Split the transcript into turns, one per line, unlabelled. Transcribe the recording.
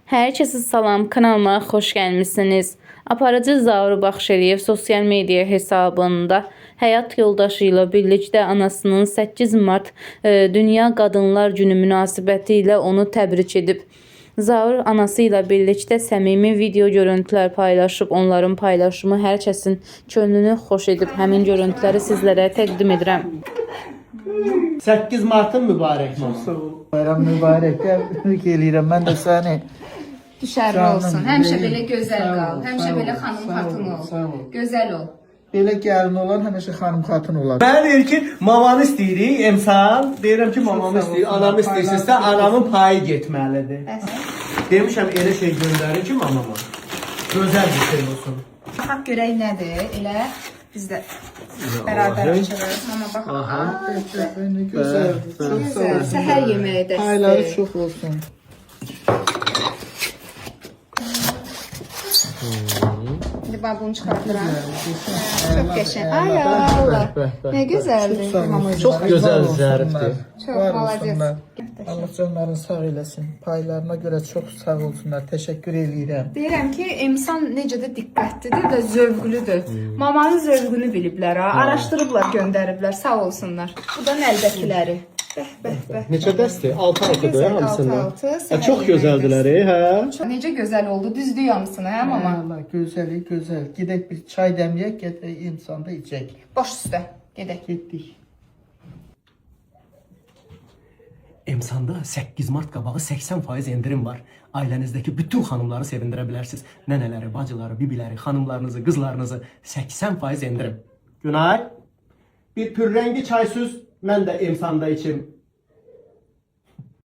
Herkese salam, kanalıma xoş gəlmisiniz. Aparıcı Zaur Baxşəliyev sosial media hesabında həyat yoldaşı ilə birlikdə anasının 8 Mart Dünya Qadınlar Günü münasibətilə onu təbrik edib. Zaur anası ilə birlikdə səmimi video görüntülər paylaşıb, onların paylaşımı hər kəsin könlünü xoş edib. Həmin görüntüləri sizlərə təqdim edirəm.
8 Mart'ın mübarək olsun.
Bayram mübarək. Təbrik eləyirəm mən də səni.
Düşərli olsun. Həmişə belə gözəl qal. Həmişə belə xanım xatun ol. Gözəl ol.
Belə gəlin olan həmişə xanım xatun olar.
Mən deyir ki, mamanı istəyirik, emsan. Deyirəm ki, mamamı istəyir, anamı istəyirsinizsə, anamın payı getməlidir. Demişəm, elə şey göndərin ki, mamama. Gözəl bir şey olsun.
Baxaq görək nədir? Elə biz də bərabər açırıq. Mama bax.
Ne gözəldir. Çox sağ
Gözəl.
olsun.
Səhər yeməyi
Payları
dəstək.
çox olsun.
İndi bax bunu çıxartıram. Çox qəşəng. Ay Allah. Nə gözəldir.
Çox gözəl zərifdir.
Çox
Var
malades.
olsunlar. Allah canlarını sağ eləsin. Paylarına görə çox sağ olsunlar. Təşəkkür eləyirəm.
Deyirəm ki, insan necə də diqqətlidir və zövqlüdür. Mamanın zövqünü biliblər ha. Araşdırıblar, göndəriblər. Sağ olsunlar. Bu da nəlbəkiləri. Bəh.
Neçə dəstir? 6-6-dır
Gözəl,
hamısında.
altı-altı,
Çox gözəldilər, hə?
Necə gözəl oldu. Düzdür hamısını, hə mama?
Allah gözəli gözəl. Gedək bir çay dəmləyək, gedək insanda içək.
Baş üstə. Gedək.
Getdik.
Emsanda 8 Mart qabağı 80% endirim var. Ailənizdəki bütün xanımları sevindirə bilərsiniz. Nənələri, bacıları, bibiləri, xanımlarınızı, qızlarınızı 80% endirim.
Günay. Bir pürrəngi çay süz, mən də emsanda içim.